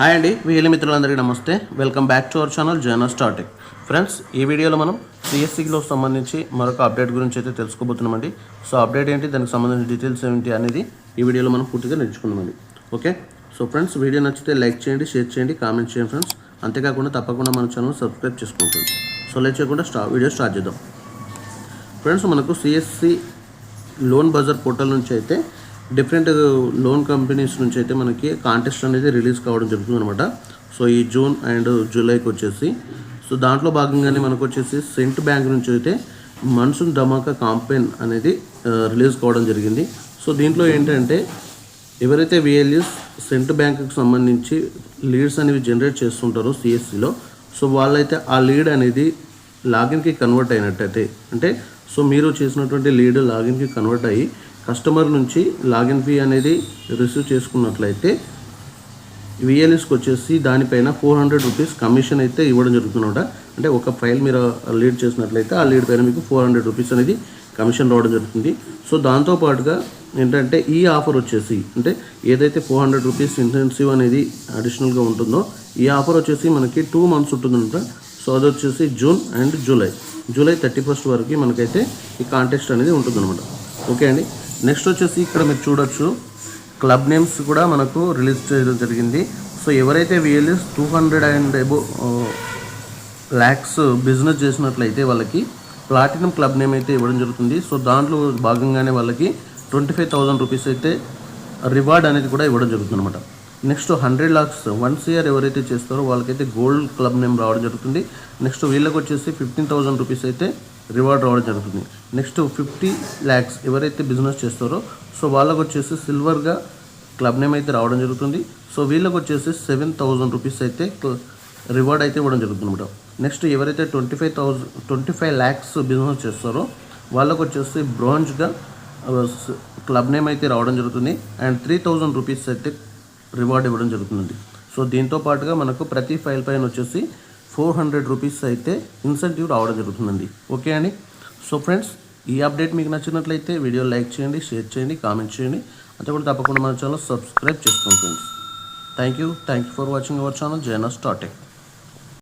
Hi అండి, వీళ్ళ మిత్రులందరికీ నమస్తే. Welcome back to our channel journal starting. Friends, ఈ వీడియోలో మనం సిఎస్సిలో సంబంధించి మరొక అప్డేట్ గురించి అయితే తెలుసుకోబోతున్నామండి. సో అప్డేట్ ఏంటి, దానికి సంబంధించిన డీటెయిల్స్ ఏంటి అనేది ఈ వీడియోలో మనం పూర్తిగా నేర్చుకుందామండి. ఓకే, సో ఫ్రెండ్స్, వీడియో నచ్చితే లైక్ చేయండి, షేర్ చేయండి, కామెంట్ చేయండి ఫ్రెండ్స్. అంతేకాకుండా తప్పకుండా మన ఛానల్ సబ్స్క్రైబ్ చేసుకోండి ఫ్రెండ్స్. సో లేట్ చేయకుండా వీడియో స్టార్ట్ చేద్దాం. ఫ్రెండ్స్, మనకు సిఎస్సి లోన్ బజార్ పోర్టల్ నుంచి అయితే డిఫరెంట్ లోన్ కంపెనీస్ నుంచి అయితే మనకి కాంటెస్ట్ అనేది రిలీజ్ కావడం జరుగుతుంది అనమాట. సో ఈ జూన్ అండ్ జూలైకి వచ్చేసి సో దాంట్లో భాగంగానే మనకు వచ్చేసి సెంట్ బ్యాంక్ నుంచి అయితే మన్సూన్ ధమాకా కాంపెయిన్ అనేది రిలీజ్ కావడం జరిగింది. సో దీంట్లో ఏంటంటే ఎవరైతే విఎల్యూస్ సెంట్ బ్యాంకుకి సంబంధించి లీడ్స్ అనేవి జనరేట్ చేస్తుంటారో సిఎస్సిలో, సో వాళ్ళైతే ఆ లీడ్ అనేది లాగిన్కి కన్వర్ట్ అయినట్టయితే, అంటే సో మీరు చేసినటువంటి లీడ్ లాగిన్కి కన్వర్ట్ అయ్యి కస్టమర్ నుంచి లాగిన్ ఫీ అనేది రిసీవ్ చేసుకున్నట్లయితే విఎల్ఎస్కి వచ్చేసి దానిపైన 400 రూపీస్ కమిషన్ అయితే ఇవ్వడం జరుగుతుందన్నమాట. అంటే ఒక ఫైల్ మీరు లీడ్ చేసినట్లయితే ఆ లీడ్ పైన మీకు 400 రూపీస్ అనేది కమిషన్ రావడం జరుగుతుంది. సో దాంతోపాటుగా ఏంటంటే ఈ ఆఫర్ వచ్చేసి, అంటే ఏదైతే 400 రూపీస్ ఇంటెన్సివ్ అనేది అడిషనల్గా ఉంటుందో ఈ ఆఫర్ వచ్చేసి మనకి 2 మంత్స్ ఉంటుందన్నమాట. సో అది వచ్చేసి జూన్ అండ్ జూలై 31st వరకు మనకైతే ఈ కాంటెస్ట్ అనేది ఉంటుందన్నమాట. ఓకే అండి, నెక్స్ట్ వచ్చేసి ఇక్కడ మీరు చూడొచ్చు క్లబ్ నేమ్స్ కూడా మనకు రిలీజ్ చేయడం జరిగింది. సో ఎవరైతే VLS 200 and above lakhs business చేసినట్లయితే వాళ్ళకి ప్లాటినం క్లబ్ నేమ్ అయితే ఇవ్వడం జరుగుతుంది. సో దాంట్లో భాగంగానే వాళ్ళకి 25,000 రూపీస్ అయితే రివార్డ్ అనేది కూడా ఇవ్వడం జరుగుతుంది అనమాట. నెక్స్ట్ 100 lakhs 1 year ఎవరైతే చేస్తారో వాళ్ళకైతే గోల్డ్ క్లబ్ నేమ్ రావడం జరుగుతుంది. నెక్స్ట్ వీళ్ళకి వచ్చేసి 15,000 రూపీస్ అయితే రివార్డ్ రావడం జరుగుతుంది. నెక్స్ట్ 50 lakhs ఎవరైతే బిజినెస్ చేస్తారో సో వాళ్ళకు వచ్చేసి సిల్వర్గా క్లబ్ నేమ్ అయితే రావడం జరుగుతుంది. సో వీళ్ళకి వచ్చేసి 7,000 రూపీస్ అయితే రివార్డ్ అయితే ఇవ్వడం జరుగుతుంది అనమాట. నెక్స్ట్ ఎవరైతే 25 lakhs బిజినెస్ చేస్తారో వాళ్ళకు వచ్చేసి బ్రాంజ్గా క్లబ్ నేమ్ అయితే రావడం జరుగుతుంది. అండ్ 3,000 రూపీస్ అయితే రివార్డ్ ఇవ్వడం జరుగుతుంది. సో దీంతో పాటుగా మనకు ప్రతి ఫైల్ పైన వచ్చేసి 400 రూపీస్ అయితే ఇన్సెంటివ్ రావడం జరుగుతుందండి. ఓకే అండి, సో ఫ్రెండ్స్, ఈ అప్డేట్ మీకు నచ్చినట్లయితే వీడియో లైక్ చేయండి, షేర్ చేయండి, కామెంట్ చేయండి. అంతే కూడా తప్పకుండా మన ఛానల్ సబ్స్క్రైబ్ చేసుకోండి friends. Thank you for watching our channel journal starting.